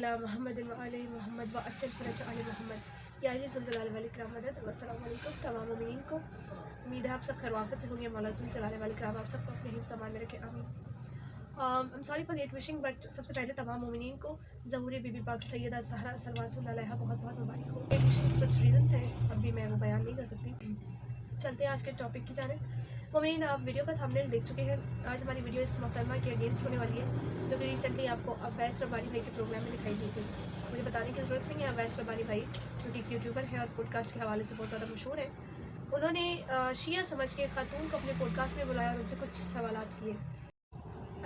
अला मोहम्मद व आले मोहम्मद व अज्जल फरज आले मोहम्मद या अली सल्लल्लाहु अलैहि वसल्लम मदद व अस्सलामु अलैकुम तमाम मोमिनीन को। उम्मीद है आप सब खैरियत से होंगे। मौला सल्लल्लाहु अलैहि वसल्लम आप सबको अपने हिफ्ज़ अमान में रखे, आमीन। I am sorry for late wishing, but सबसे पहले तमाम मोमिनीन को ज़हूर बीबी पाक सैयदा ज़हरा सल्लल्लाहु अलैहा बहुत बहुत मुबारक हो। लेट विशिंग के कुछ रीज़न्स हैं, अब भी मैं वो बयान नहीं कर सकती। चलते हैं आज के टॉपिक की जाने। मोमिनीन, आप वीडियो का थंबनेल देख चुके हैं। आज हमारी वीडियो इस मोहतरमा के अगेंस्ट होने वाली है, जो कि रिसेंटली आपको अवैस रब्बानी भाई के प्रोग्राम में दिखाई दी थी। मुझे बताने की ज़रूरत नहीं है, अवैस रब्बानी भाई जो कि एक यूट्यूबर है और पॉडकास्ट के हवाले से बहुत ज़्यादा मशहूर है, उन्होंने शिया समझ के खातून को अपने पॉडकास्ट में बुलाया और उनसे कुछ सवालात किए।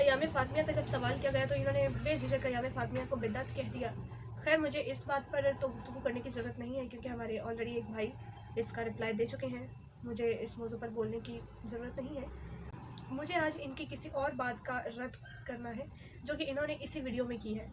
अयाम फातिमिया का जब सवाल किया गया तो इन्होंने बेझिझक अयाम फातिमिया को बिदअत कह दिया। खैर, मुझे इस बात पर तो गुफ्तगू करने की ज़रूरत नहीं है, क्योंकि हमारे ऑलरेडी एक भाई इसका रिप्लाई दे चुके हैं। मुझे इस मौजू पर बोलने की ज़रूरत नहीं है। मुझे आज इनकी किसी और बात का रद्द करना है जो कि इन्होंने इसी वीडियो में की है।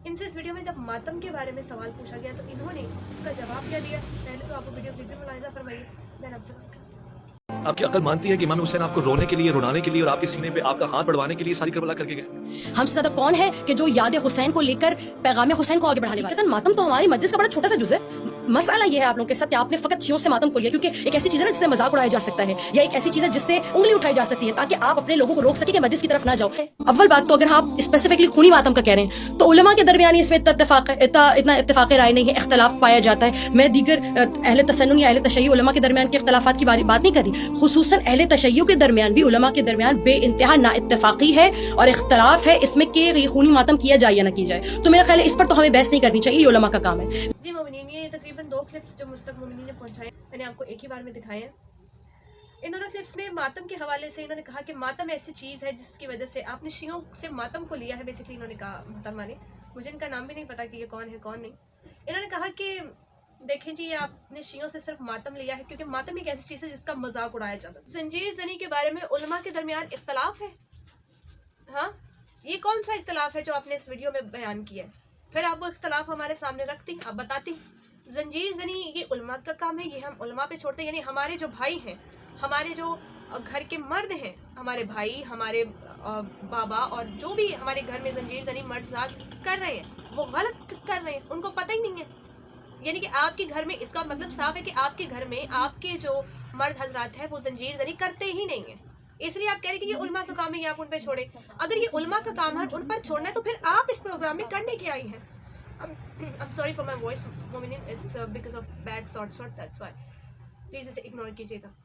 इनसे इस वीडियो में जब मातम के बारे में सवाल पूछा गया तो इन्होंने उसका जवाब क्या दिया। पहले तो आपको वीडियो क्लिप में मुलाहिजा फरमाइए, देन आपसे बात करते हैं। आपकी अकल मानती है कि इमाम हुसैन आपको रोने के लिए, रुलाने के लिए और आपके सीने पे आपका हाथ बढ़वाने के लिए सारी करबला करके गए? हमसे ज्यादा कौन है कि जो याद हुसैन को लेकर पैगाम हुसैन को आगे बढ़ाने वाला है? मातम तो हमारी मस्जिद का बड़ा छोटा सा जुज़ है। मसला ये है आप लोगों के साथ, आपने फकत शियों से मातम को लिया, क्योंकि एक ऐसी चीज है ना जिससे मजाक उड़ाया जा सकता है, या एक ऐसी चीज है जिससे उंगली उठाई जा सकती है, ताकि आप अपने लोगों को रोक सके कि मस्जिद की तरफ ना जाओ। अव्वल बात तो अगर आप स्पेसिफिकली खूनी मातम का कह रहे हैं तो उलमा के दरमियान इसमें इतना इत्तेफाक राय नहीं है, इख्तलाफ पाया जाता है। मैं दीगर अहले तसन्नुन या अहले तशय्युअ उलमा के दरमियान के इख्तलाफात की बात नहीं कर रही, खुसूसन अहले तशय्युअ के दरमियान भी उलमा के दरमियान बेइंतहा ना इत्तेफाकी है और इख्तलाफ है इसमें कि ये खूनी मातम किया जाए या ना किया जाए। तो मेरा ख्याल है इस पर तो हमें बहस नहीं करनी चाहिए, ये उलमा का काम है। जी मोमिनीन, ये तकरीबन 2 क्लिप्स जो मुझ तक मोमिनीन ने पहुंचाए, मैंने आपको एक ही बार में दिखाए हैं। इन दोनों क्लिप्स में मातम के हवाले से इन्होंने कहा कि मातम ऐसी चीज़ है जिसकी वजह से आपने शियों से मातम को लिया है। बेसिकली इन्होंने कहा, मोहतरमा ने, मुझे इनका नाम भी नहीं पता कि ये कौन है कौन नहीं। इन्होंने कहा कि देखें जी, आपने शियों से सिर्फ मातम लिया है क्योंकि मातम एक ऐसी चीज़ है जिसका मजाक उड़ाया जा सकता है। जंजीर ज़नी के बारे में उलमा के दरमियान इख्तलाफ है। हाँ, ये कौन सा इख्तलाफ है जो आपने इस वीडियो में बयान किया है? फिर आप वो इख्तलाफ हमारे सामने रखती, आप बताती। जंजीर ज़नी ये उलमा का काम है, ये हम उलमा पे छोड़ते हैं। यानी हमारे जो भाई हैं, हमारे जो घर के मर्द हैं, हमारे भाई, हमारे बाबा और जो भी हमारे घर में जंजीर ज़नी मर्द ज़ात कर रहे हैं, वो गलत कर रहे हैं, उनको पता ही नहीं है। यानी कि आपके घर में, इसका मतलब साफ है कि आपके घर में आपके जो मर्द हजरात हैं वो जंजीर ज़नी करते ही नहीं है। इसलिए आप कह रहे हैं कि ये उलमा का काम है, ये आप उन पर छोड़े। अगर ये उलमा का काम है उन पर छोड़ना है तो फिर आप इस प्रोग्राम में करने के आई हैं। I'm sorry for my voice, मोमिनीन, it's because of bad short, that's why. Please इसे इग्नोर कीजिएगा।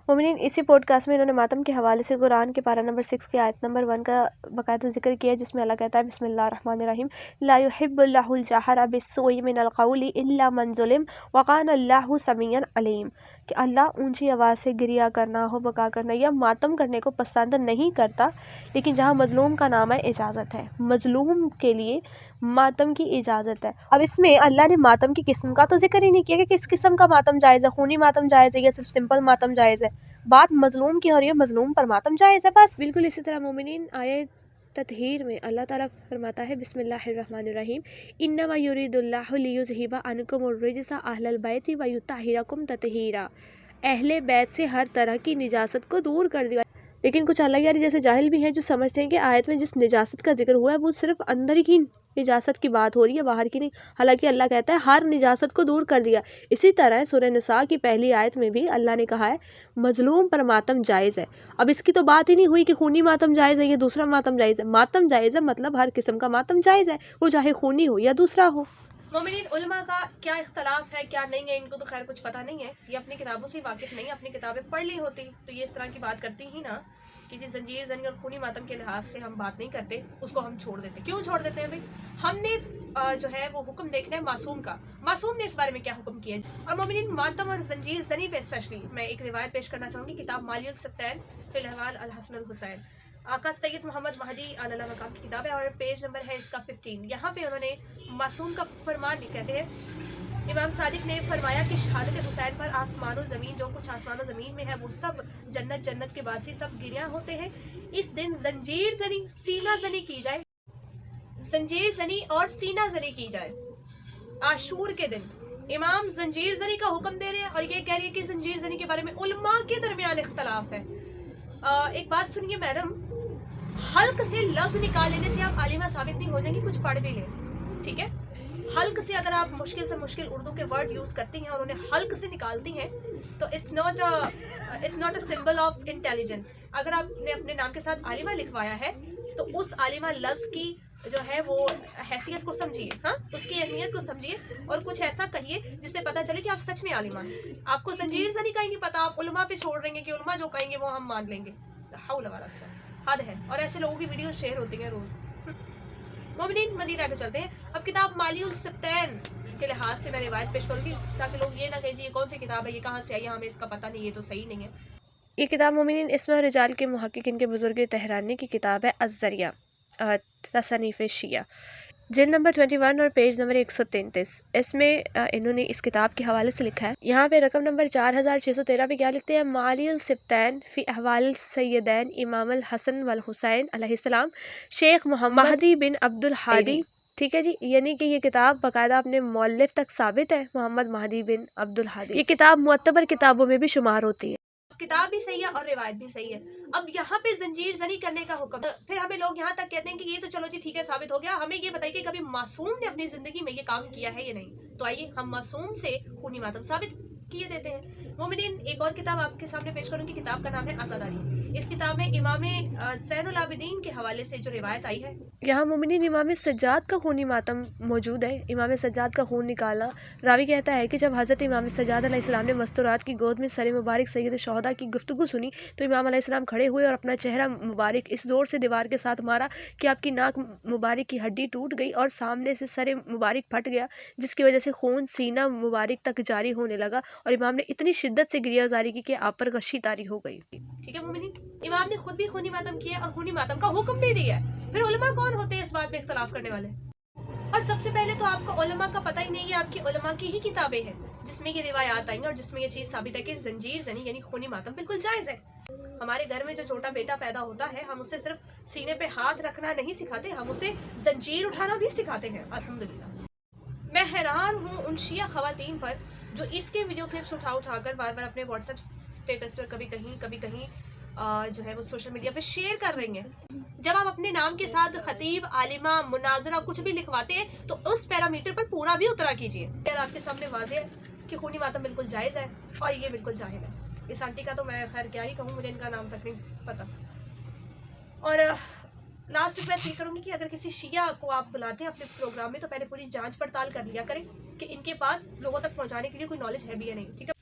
मोमिनीन, इसी पॉडकास्ट में इन्होंने मातम के हवाले से कुरान के पारा नंबर 6 की आयत नंबर 1 का बाकायदा जिक्र किया, जिसमें अल्लाह कहता है बिस्मिल्लाहिर्रहमानिर्रहीम, ला युहिब्बुल्लाहुल जहरा बिस्सुई मिनल क़ौली इल्ला मन ज़ुलिम व काना अल्लाहु समीअन अलीम, कि अल्लाह ऊंची आवाज़ से गिरिया करना हो, बका करना या मातम करने को पसंद नहीं करता, लेकिन जहाँ मज़लूम का नाम है इजाज़त है, मज़लूम के लिए मातम की इजाज़त है। अब इसमें अल्लाह ने मातम की किस्म का तो जिक्र ही नहीं किया कि किस किस्म का मातम जायज़ है, खूनी मातम जायज़ है या सिर्फ सिंपल मातम जायज़ है। बात मज़लूम की हो रही है, मज़लूम पर मातम जायज़ है बस। बिल्कुल इसी तरह मोमिनीन, आयत तत्हीर में अल्लाह ताला फरमाता है बिस्मिल्लाहिर्रहमानिर्रहीम, इन्नमा युरीदुल्लाहु लियुज़हिबा अन्कुमुर रिज्सा अहलल बैति व युत्तहिरकुम तत्हीरा, अहले बैत से हर तरह की निजासत को दूर कर दिया। लेकिन कुछ अल्लाह यारी जैसे जाहिल भी हैं जो समझते हैं कि आयत में जिस निजासत का जिक्र हुआ है वो सिर्फ अंदर की निजासत की बात हो रही है, बाहर की नहीं। हालांकि अल्लाह कहता है हर निजासत को दूर कर दिया। इसी तरह सूरह निसा की पहली आयत में भी अल्लाह ने कहा है मजलूम पर मातम जायज़ है। अब इसकी तो बात ही नहीं हुई कि खूनी मातम जायज़ है या दूसरा मातम जायज़ है। मातम जायज़ है मतलब हर किस्म का मातम जायज़ है, वो चाहे खूनी हो या दूसरा हो। मोमिनीन, उलमा का क्या इख्तलाफ है क्या नहीं है, इनको तो खैर कुछ पता नहीं है, ये अपनी किताबों से वाकिफ़ नहीं है। अपनी किताबें पढ़ ली होती तो ये इस तरह की बात करती ही ना कि जी जंजीर ज़नी और खूनी मातम के लिहाज से हम बात नहीं करते, उसको हम छोड़ देते। क्यों छोड़ देते हैं भाई? हमने जो है वो हुक्म देखना है मासूम का, मासूम ने इस बारे में क्या हुक्म किया है। और मोमिनीन, मातम और जंजीर ज़नी पे स्पेशली मैं एक रिवायत पेश करना चाहूँगी, किताब मालियुल सत्तैन फिल अहवाल अल हसन अल हुसैन, आका सैयद मोहम्मद महदी अलैहि मकाम की किताब है और पेज नंबर है इसका 15। यहाँ पे उन्होंने मासूम का फरमान कहते हैं, इमाम सादिक ने फरमाया कि शहादत हुसैन पर आसमान और ज़मीन, जो कुछ आसमान और ज़मीन में है वो सब जन्नत जन्नत के बासी सब गिरियाँ होते हैं। इस दिन जंजीर ज़नी सीना ज़नी की जाए, जंजीर ज़नी और सीना ज़नी की जाए। आशूर के दिन इमाम जंजीर ज़नी का हुक्म दे रहे हैं और ये कह रही है कि जंजीर ज़नी के बारे में उलमा के दरमियान इख्तलाफ है। एक बात सुनिए मैडम, हल्क से लफ्ज़ निकाल लेने से आप आलिमा साबित नहीं हो जाएंगी, कुछ पढ़ भी लें। ٹھیک ہے. حلق سے اگر آپ مشکل سے مشکل اردو کے ورڈ یوز کرتی ہیں اور انہیں حلق سے نکالتی ہیں تو it's not a symbol of intelligence. اگر آپ نے اپنے نام کے ساتھ عالمہ لکھوایا ہے تو اس عالمہ لفظ کی جو ہے وہ حیثیت کو سمجھیے, ہاں اس کی اہمیت کو سمجھیے اور کچھ ایسا کہیے جس سے پتہ چلے کہ آپ سچ میں عالمہ ہیں. آپ کو زنجیر زنی کا ہی نہیں پتہ, آپ علماء پہ چھوڑ رہیں گے کہ علماء جو کہیں گے وہ ہم مان لیں گے. حول ولا قوت, حد ہے. اور ایسے لوگوں کی ویڈیو شیئر ہوتی ہیں روز. مومنین مزید آگے چلتے ہیں. اب کتاب مالی السبتین کے لحاظ سے میں روایت پیش کروں گی تاکہ لوگ یہ نہ کہیں جی یہ کون سی کتاب ہے, یہ کہاں سے آئی, ہمیں اس کا پتہ نہیں, یہ تو صحیح نہیں ہے. یہ کتاب مومنین اسم رجال کے محققین کے بزرگ تہرانی کی کتاب ہے الذریعہ تصنیف شیعہ, جلد نمبر 21 اور پیج نمبر 133. اس میں انہوں نے اس کتاب کے حوالے سے لکھا ہے, یہاں پہ رقم نمبر 4613 پہ کیا لکھتے ہیں, مالی السبتین فی احوال السیدین امام الحسن والحسین علیہ السلام شیخ محمد مہدی بن عبد الہادی. ٹھیک ہے جی, یعنی کہ یہ کتاب باقاعدہ اپنے مؤلف تک ثابت ہے, محمد مہدی بن عبد الہادی. یہ کتاب معتبر کتابوں میں بھی شمار ہوتی ہے. کتاب بھی صحیح ہے اور روایت بھی صحیح ہے. اب یہاں پہ زنجیر زنی کرنے کا حکم, پھر ہمیں لوگ یہاں تک کہتے ہیں کہ یہ تو چلو جی ٹھیک ہے ثابت ہو گیا, ہمیں یہ بتائیے کہ کبھی معصوم نے اپنی زندگی میں یہ کام کیا ہے یا نہیں. تو آئیے ہم معصوم سے خونی ماتم ثابت کیے دیتے ہیں. مومنین ایک اور کتاب آپ کے سامنے پیش کروں گی, کتاب کا نام ہے عزاداری. اس کتاب میں امام زین العابدین کے حوالے سے جو روایت آئی ہے, یہاں مومنین امام سجاد کا خونی ماتم موجود ہے. امام سجاد کا خون نکالا. راوی کہتا ہے کہ جب حضرت امام سجاد علیہ السلام نے مستورات کی گود میں سر مبارک سید شہداء کی گفتگو سنی تو امام علیہ السلام کھڑے ہوئے اور اپنا چہرہ مبارک اس زور سے دیوار کے ساتھ مارا کہ آپ کی ناک مبارک کی ہڈی ٹوٹ گئی اور سامنے سے سر مبارک پھٹ گیا, جس کی وجہ سے خون سینہ مبارک تک جاری ہونے لگا اور امام نے اتنی شدت سے گریہ زاری کی کہ آپ پر غشی طاری ہو گئی. ٹھیک ہے مومنین, امام نے خود بھی خونی ماتم کیا اور خونی ماتم کا حکم بھی دیا ہے. پھر علماء کون ہوتے ہیں اس بات میں اختلاف کرنے والے؟ اور سب سے پہلے تو آپ کو علماء کا پتہ ہی نہیں ہے, آپ کی علماء کی ہی کتابیں ہیں جس میں یہ روایات آئیں اور جس میں یہ چیز ثابت ہے کہ زنجیر زنی یعنی خونی ماتم بالکل جائز ہے. ہمارے گھر میں جو چھوٹا بیٹا پیدا ہوتا ہے ہم اسے صرف سینے پہ ہاتھ رکھنا نہیں سکھاتے, ہم اسے زنجیر اٹھانا بھی سکھاتے ہیں الحمدللہ. میں حیران ہوں ان شیعہ خواتین پر جو اس کے ویڈیو کلپس اٹھا کر بار بار اپنے واٹس ایپ اسٹیٹس پر کبھی کہیں جو ہے وہ سوشل میڈیا پہ شیئر کر رہی ہیں. جب آپ اپنے نام کے ساتھ خطیب, عالمہ, مناظرہ کچھ بھی لکھواتے ہیں تو اس پیرامیٹر پر پورا بھی اترا کیجیے. پھر آپ کے سامنے واضح ہے کہ خونی ماتم بالکل جائز ہے اور یہ بالکل جاہل ہے. اس آنٹی کا تو میں خیر کیا ہی کہوں, مجھے ان کا نام تک نہیں پتہ. اور لاسٹ ریکویسٹ یہ کروں گی کہ اگر کسی شیعہ کو آپ بلاتے ہیں اپنے پروگرام میں تو پہلے پوری جانچ پڑتال کر لیا کریں کہ ان کے پاس لوگوں تک پہنچانے کے لیے کوئی نالج ہے بھی یا نہیں. ٹھیک ہے.